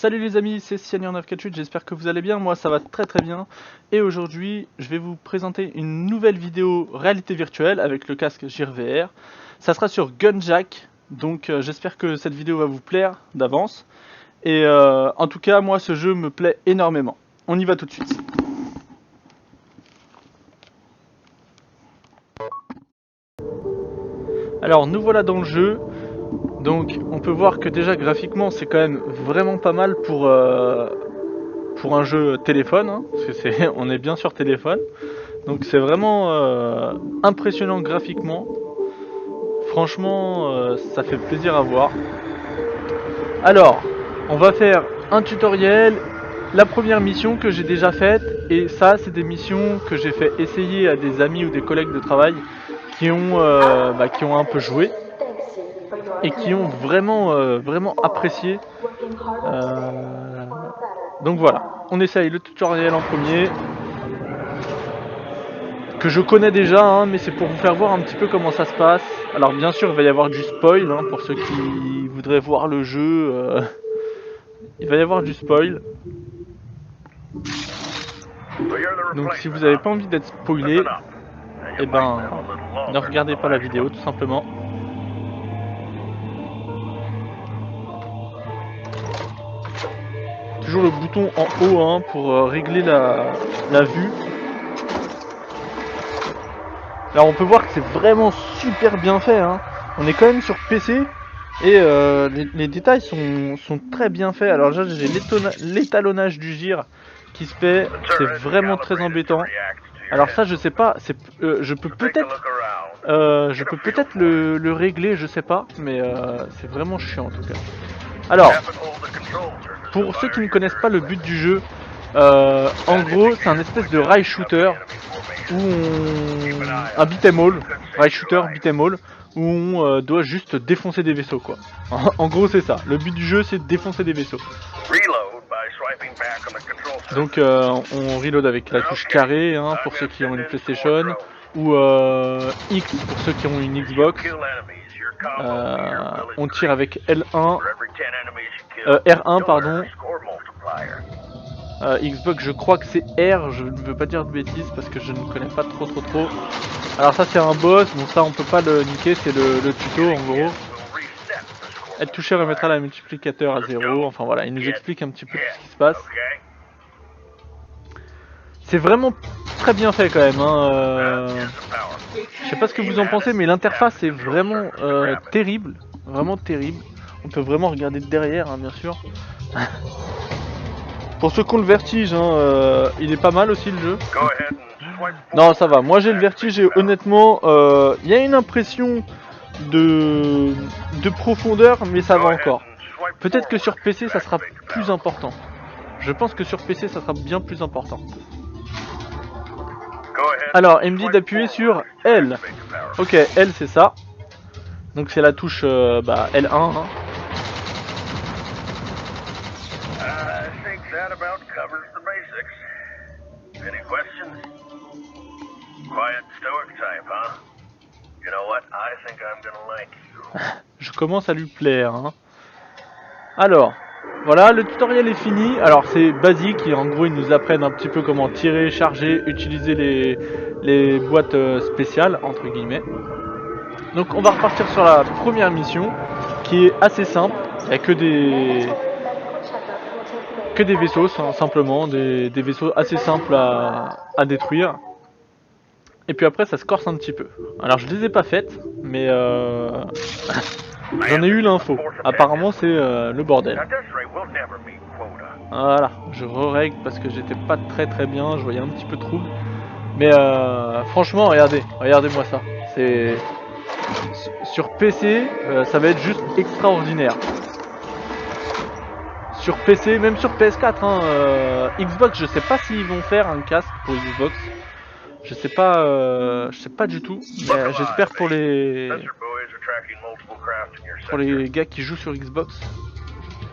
Salut les amis, c'est Cyanure948, j'espère que vous allez bien, moi ça va très très bien. Et aujourd'hui, je vais vous présenter une nouvelle vidéo réalité virtuelle avec le casque Gear VR. Ça sera sur Gunjack, donc j'espère que cette vidéo va vous plaire d'avance. Et en tout cas, moi ce jeu me plaît énormément. On y va tout de suite. Alors nous voilà dans le jeu. Donc on peut voir que déjà graphiquement c'est quand même vraiment pas mal pour un jeu téléphone, hein, parce que on est bien sur téléphone. Donc c'est vraiment impressionnant graphiquement. Franchement ça fait plaisir à voir. Alors on va faire un tutoriel. La première mission que j'ai déjà faite, et ça c'est des missions que j'ai fait essayer à des amis ou des collègues de travail qui ont un peu joué et qui ont vraiment apprécié. Donc voilà, on essaye le tutoriel en premier, que je connais déjà, hein, mais c'est pour vous faire voir un petit peu comment ça se passe. Alors bien sûr il va y avoir du spoil, hein, pour ceux qui voudraient voir le jeu, il va y avoir du spoil. Donc si vous n'avez pas envie d'être spoilé, eh ben ne regardez pas la vidéo tout simplement. Toujours le bouton en haut, hein, pour régler la vue. Alors on peut voir que c'est vraiment super bien fait, hein. On est quand même sur PC et les détails sont très bien faits. Alors là j'ai l'étalonnage du gire qui se fait, c'est vraiment très embêtant. Alors ça je sais pas, je peux peut-être le régler, je sais pas, mais c'est vraiment chiant en tout cas. Alors, pour ceux qui ne connaissent pas le but du jeu, en gros c'est un espèce de rail shooter où un beat'em all, rail shooter beat'em all, où on doit juste défoncer des vaisseaux quoi. En gros c'est ça, le but du jeu c'est de défoncer des vaisseaux. Donc on reload avec la touche carré, hein, pour ceux qui ont une PlayStation, ou X pour ceux qui ont une Xbox. On tire avec L1, R1 pardon. Xbox je crois que c'est R, je ne veux pas dire de bêtises parce que je ne connais pas trop. Alors ça c'est un boss, bon ça on peut pas le niquer, c'est le tuto en gros. Être touché remettra le multiplicateur à 0, enfin voilà, il nous explique un petit peu tout ce qui se passe. C'est vraiment très bien fait quand même, hein. Je sais pas ce que vous en pensez, mais l'interface est vraiment terrible, vraiment terrible. On peut vraiment regarder de derrière, hein, bien sûr. Pour ceux qui ont le vertige, hein, il est pas mal aussi le jeu. Non, ça va. Moi j'ai le vertige et honnêtement, il y a une impression de profondeur, mais ça va encore. Peut-être que sur PC ça sera plus important. Je pense que sur PC ça sera bien plus important. Alors, il me dit d'appuyer sur L. Ok, L c'est ça. Donc c'est la touche L1. Hein. Je commence à lui plaire. Hein. Alors, voilà, le tutoriel est fini. Alors c'est basique, et en gros ils nous apprennent un petit peu comment tirer, charger, utiliser les boîtes spéciales, entre guillemets. Donc on va repartir sur la première mission, qui est assez simple. Il n'y a que des vaisseaux, simplement, des vaisseaux assez simples à détruire. Et puis après ça se corse un petit peu. Alors je les ai pas faites, mais j'en ai eu l'info. Apparemment c'est le bordel. Voilà, je re-règle parce que j'étais pas très bien, je voyais un petit peu trouble. Mais franchement, regardez-moi ça. C'est sur PC, ça va être juste extraordinaire. Sur PC, même sur PS4, hein, Xbox, je sais pas s'ils vont faire un casque pour Xbox. Je sais pas du tout, mais j'espère pour les gars qui jouent sur Xbox,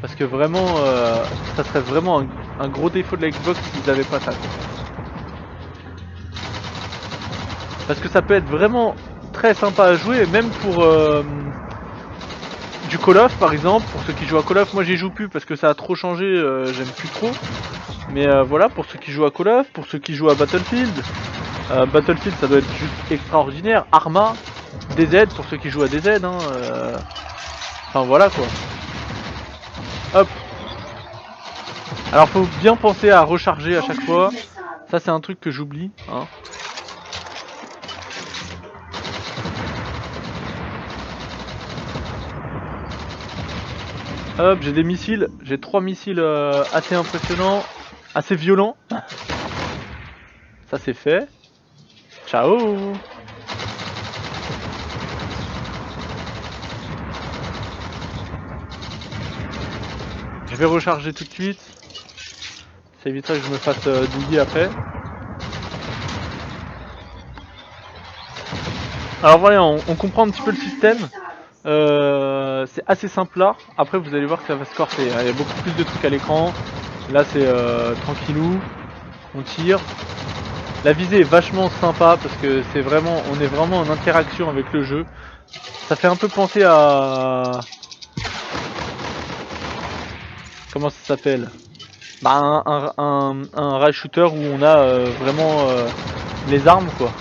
parce que vraiment, ça serait vraiment un gros défaut de la Xbox s'ils n'avaient pas ça. Parce que ça peut être vraiment très sympa à jouer, même pour du Call of par exemple, pour ceux qui jouent à Call of, moi j'y joue plus parce que ça a trop changé, j'aime plus trop. Mais voilà, pour ceux qui jouent à Call of, pour ceux qui jouent à Battlefield, Battlefield ça doit être juste extraordinaire. Arma, DZ pour ceux qui jouent à DZ, hein, enfin voilà quoi. Hop. Alors faut bien penser à recharger à chaque fois. Ça c'est un truc que j'oublie, hein. Hop, j'ai des missiles, j'ai 3 missiles assez impressionnants, assez violents. Ça c'est fait. Ciao. Je vais recharger tout de suite. Ça évitera que je me fasse douiller après. Alors voilà, on comprend un petit peu le système. C'est assez simple là. Après vous allez voir que ça va se corser. Il y a beaucoup plus de trucs à l'écran. Là c'est tranquillou. On tire. La visée est vachement sympa parce que c'est vraiment, on est vraiment en interaction avec le jeu. Ça fait un peu penser à... Comment ça s'appelle? Bah un rail shooter où on a vraiment les armes quoi.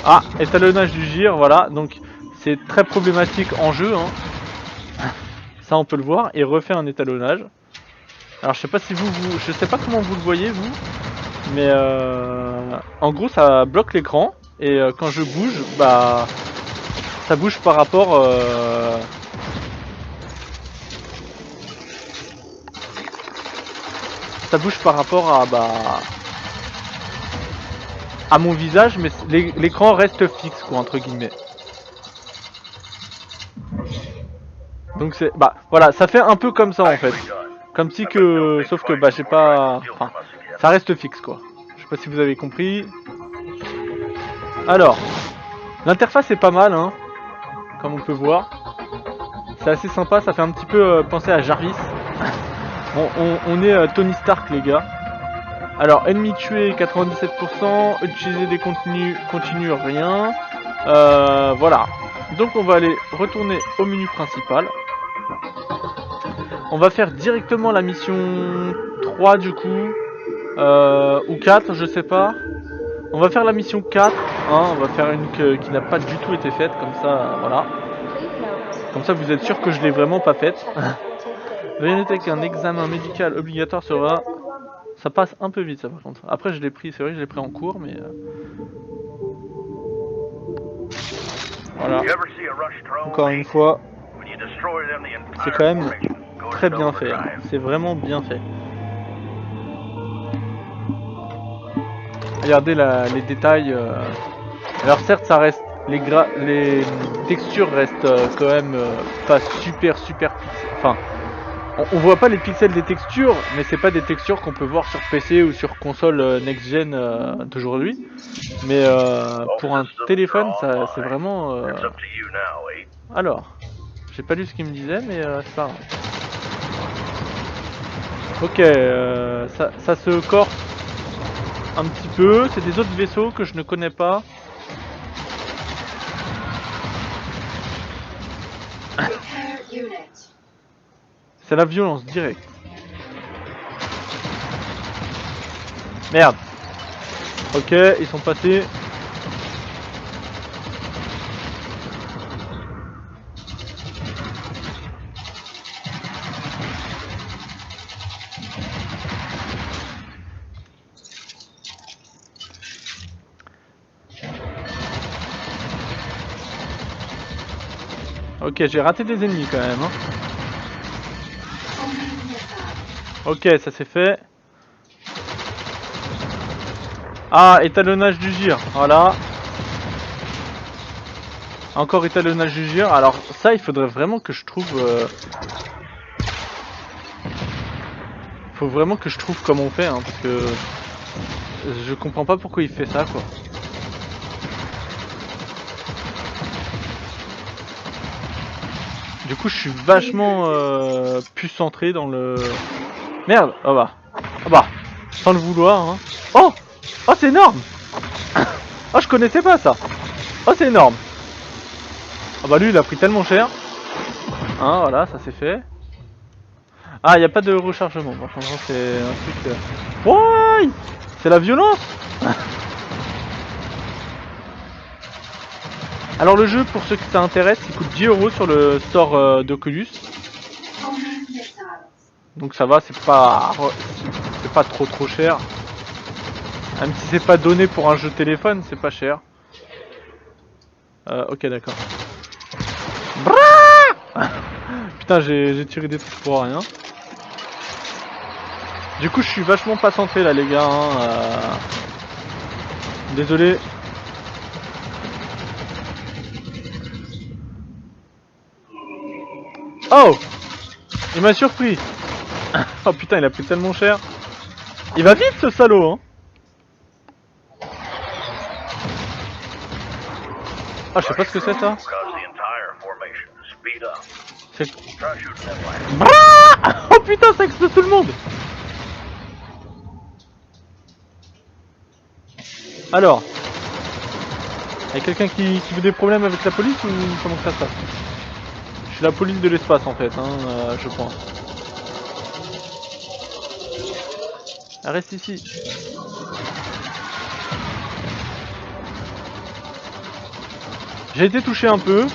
Ah, étalonnage du gir, voilà, donc c'est très problématique en jeu, hein. Ça on peut le voir, et refait un étalonnage. Alors je sais pas si je sais pas comment vous le voyez vous, mais en gros ça bloque l'écran, et quand je bouge, bah ça bouge par rapport à mon visage, mais l'écran reste fixe quoi, entre guillemets. Donc c'est, bah voilà, ça fait un peu comme ça en fait, comme si que, sauf que bah j'ai pas, enfin ça reste fixe quoi. Je sais pas si vous avez compris. Alors l'interface est pas mal, hein, comme on peut voir. C'est assez sympa, ça fait un petit peu penser à Jarvis. On est Tony Stark les gars. Alors ennemi tué 97%, utiliser des contenus continue rien. Voilà. Donc on va aller retourner au menu principal. On va faire directement la mission 3 du coup. Ou 4, je sais pas. On va faire la mission 4. Hein, on va faire une qui n'a pas du tout été faite. Comme ça, voilà. Comme ça vous êtes sûr que je l'ai vraiment pas faite. Veuillez noter qu'un examen médical obligatoire sera... Ça passe un peu vite ça par contre. Après je l'ai pris, c'est vrai que je l'ai pris en cours mais... Voilà. Encore une fois, c'est quand même très bien fait. Hein. C'est vraiment bien fait. Regardez les détails. Alors certes ça reste... Les textures restent quand même pas super enfin... On voit pas les pixels des textures, mais c'est pas des textures qu'on peut voir sur PC ou sur console next-gen d'aujourd'hui. Mais pour un téléphone, ça c'est vraiment... Alors, j'ai pas lu ce qu'il me disait, mais c'est pas grave. Ok, ça se corse un petit peu. C'est des autres vaisseaux que je ne connais pas. C'est la violence directe. Merde. Ok, ils sont passés. Ok, j'ai raté des ennemis quand même. Hein. Ok, ça c'est fait. Ah, étalonnage du gir, voilà. Encore étalonnage du gir. Alors ça, il faudrait vraiment que je trouve... Faut vraiment que je trouve comment on fait, hein, parce que... Je comprends pas pourquoi il fait ça, quoi. Du coup, je suis vachement plus centré dans le... Merde. Ah bah, sans le vouloir, hein. Oh, oh, c'est énorme. Oh, je connaissais pas ça. Oh, c'est énorme. Ah bah lui, il a pris tellement cher. Hein, voilà, ça c'est fait. Ah, il n'y a pas de rechargement. Bon, franchement, c'est un truc... Ouais, c'est la violence. Alors le jeu, pour ceux que ça intéresse, il coûte 10 € sur le store d'Oculus. Donc ça va, c'est pas trop cher. Même si c'est pas donné pour un jeu téléphone, c'est pas cher. Ok, d'accord. Putain, j'ai tiré des trucs pour rien. Du coup, je suis vachement pas centré là, les gars. Hein, Désolé. Oh! Il m'a surpris. Oh putain, il a pris tellement cher. Il va vite ce salaud, hein. Ah, je sais pas ce que c'est ça. C'est... Ah! Oh putain, ça explose tout le monde. Alors, y'a quelqu'un qui veut des problèmes avec la police ou comment ça se passe? Je suis la police de l'espace en fait, hein, je pense. Reste ici. J'ai été touché un peu.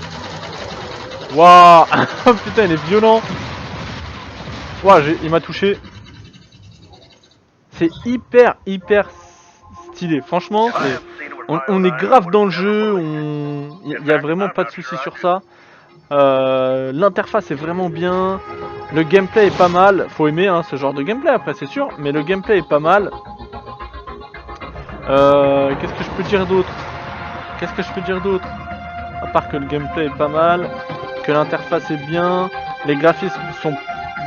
Waouh. Oh putain, il est violent. Waouh, il m'a touché. C'est hyper stylé. Franchement, on est grave dans le jeu. Il y a vraiment pas de soucis sur ça. L'interface est vraiment bien. Le gameplay est pas mal. Faut aimer hein, ce genre de gameplay après, c'est sûr. Mais le gameplay est pas mal. Qu'est-ce que je peux dire d'autre? À part que le gameplay est pas mal, que l'interface est bien, les graphismes sont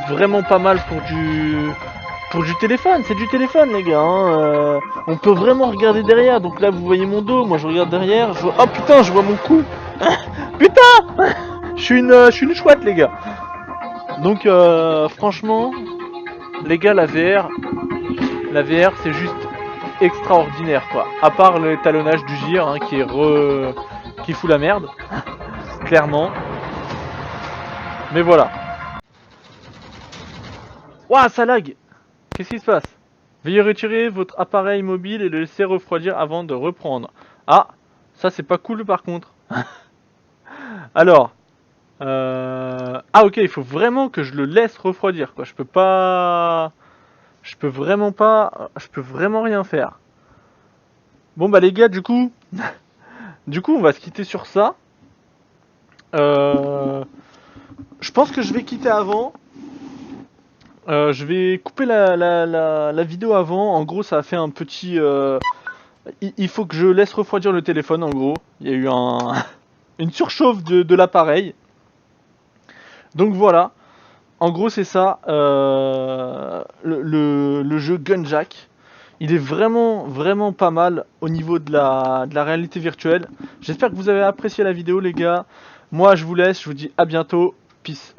vraiment pas mal pour du téléphone. C'est du téléphone les gars. Hein. On peut vraiment regarder derrière. Donc là vous voyez mon dos, moi je regarde derrière. Je vois... Oh putain, je vois mon cou. Putain, je suis une chouette les gars. Donc franchement, les gars, la VR c'est juste extraordinaire quoi. À part l'étalonnage du gir hein, qui fout la merde, clairement. Mais voilà. Ouah, ça lag. Qu'est-ce qui se passe? Veuillez retirer votre appareil mobile et le laisser refroidir avant de reprendre. Ah, ça c'est pas cool par contre. Alors, ah ok, il faut vraiment que je le laisse refroidir quoi. Je peux vraiment rien faire. Bon bah les gars, du coup, on va se quitter sur ça. Je pense que je vais quitter avant. Je vais couper la vidéo avant. En gros, ça a fait un petit... il faut que je laisse refroidir le téléphone, en gros. Il y a eu une surchauffe de l'appareil. Donc voilà. En gros, c'est ça. Le jeu Gunjack. Il est vraiment pas mal au niveau de la réalité virtuelle. J'espère que vous avez apprécié la vidéo, les gars. Moi, je vous laisse. Je vous dis à bientôt. Peace.